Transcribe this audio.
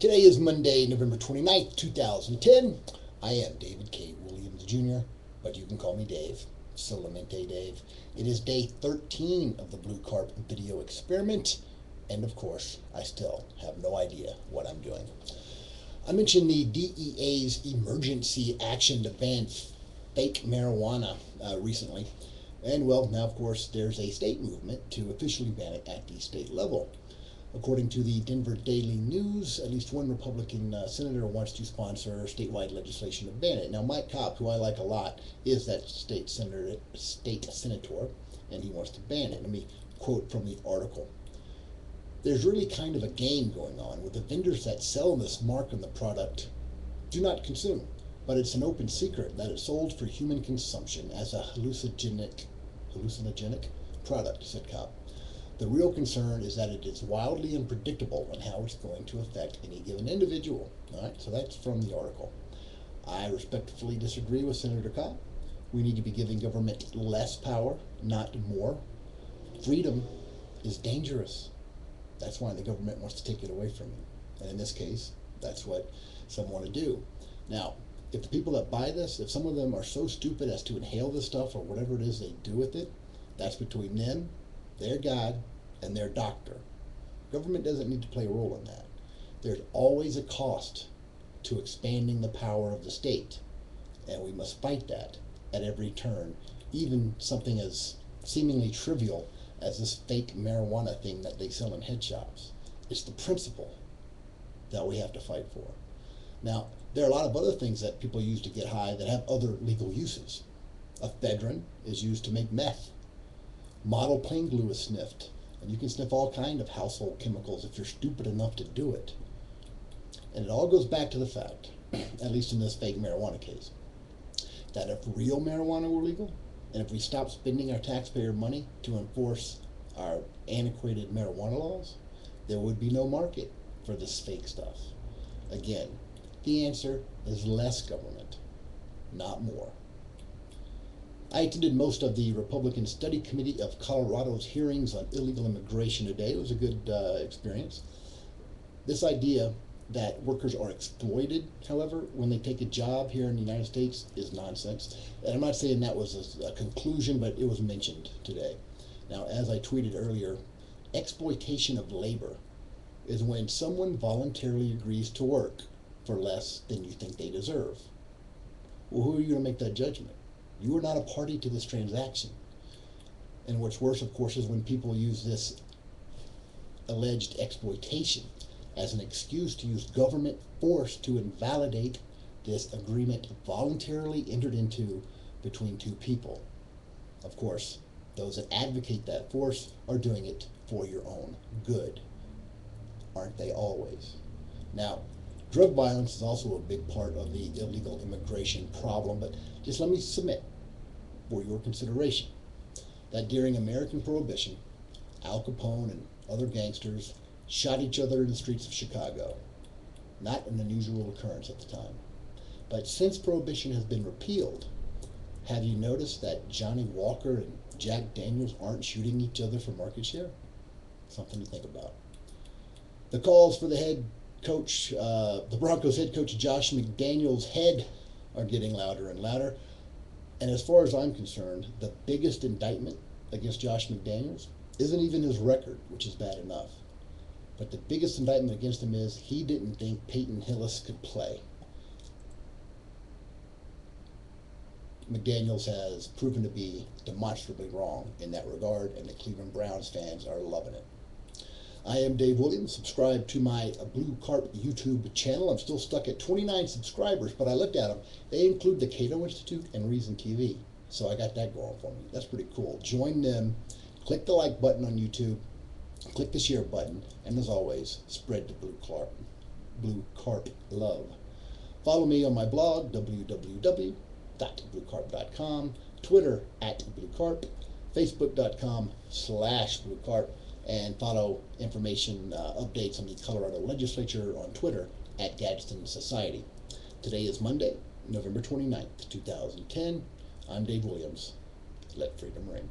Today is Monday, November 29th, 2010. I am David K. Williams Jr., but you can call me Dave. Solamente Dave. It is day 13 of the BlueCarp video experiment, and of course, I still have no idea what I'm doing. I mentioned the DEA's emergency action to ban fake marijuana recently, and well, now of course there's a state movement to officially ban it at the state level. According to the Denver Daily News, at least one Republican senator wants to sponsor statewide legislation to ban it. Now, Mike Cobb, who I like a lot, is that state senator, and he wants to ban it. Let me quote from the article. There's really kind of a game going on with the vendors that sell this mark on the product do not consume, but it's an open secret that it's sold for human consumption as a hallucinogenic product, said Cobb. The real concern is that it is wildly unpredictable on how it's going to affect any given individual. All right, so that's from the article. I respectfully disagree with Senator Cobb. We need to be giving government less power, not more. Freedom is dangerous. That's why the government wants to take it away from you. And in this case, that's what some want to do. Now, if the people that buy this, if some of them are so stupid as to inhale this stuff or whatever it is they do with it, that's between them, their God, and their doctor. Government doesn't need to play a role in that. There's always a cost to expanding the power of the state, and we must fight that at every turn, even something as seemingly trivial as this fake marijuana thing that they sell in head shops. It's the principle that we have to fight for. Now, there are a lot of other things that people use to get high that have other legal uses. Ephedrine is used to make meth. Model plain glue is sniffed, and you can sniff all kinds of household chemicals if you're stupid enough to do it. And it all goes back to the fact, at least in this fake marijuana case, that if real marijuana were legal, and if we stopped spending our taxpayer money to enforce our antiquated marijuana laws, there would be no market for this fake stuff. Again, the answer is less government, not more. I attended most of the Republican Study Committee of Colorado's hearings on illegal immigration today. It was a good experience. This idea that workers are exploited, however, when they take a job here in the United States is nonsense. And I'm not saying that was a conclusion, but it was mentioned today. Now, as I tweeted earlier, exploitation of labor is when someone voluntarily agrees to work for less than you think they deserve. Well, who are you going to make that judgment? You are not a party to this transaction. And what's worse, of course, is when people use this alleged exploitation as an excuse to use government force to invalidate this agreement voluntarily entered into between two people. Of course, those that advocate that force are doing it for your own good. Aren't they always? Now, drug violence is also a big part of the illegal immigration problem, but just let me submit for your consideration that during American Prohibition, Al Capone and other gangsters shot each other in the streets of Chicago. Not an unusual occurrence at the time. But since Prohibition has been repealed, have you noticed that Johnny Walker and Jack Daniels aren't shooting each other for market share? Something to think about. The calls for the head coach, the Broncos head coach Josh McDaniels' head are getting louder and louder. And as far as I'm concerned, the biggest indictment against Josh McDaniels isn't even his record, which is bad enough. But the biggest indictment against him is he didn't think Peyton Hillis could play. McDaniels has proven to be demonstrably wrong in that regard, and the Cleveland Browns fans are loving it. I am Dave Williams. Subscribe to my BlueCarp YouTube channel. I'm still stuck at 29 subscribers, but I looked at them. They include the Cato Institute and Reason TV. So I got that going for me. That's pretty cool. Join them. Click the like button on YouTube. Click the share button. And as always, spread the BlueCarp love. Follow me on my blog, www.bluecarp.com, Twitter @BlueCarp, Facebook.com/BlueCarp, and follow information updates on the Colorado Legislature on Twitter @Gadsden Society. Today is Monday, November 29th, 2010. I'm Dave Williams. Let freedom ring.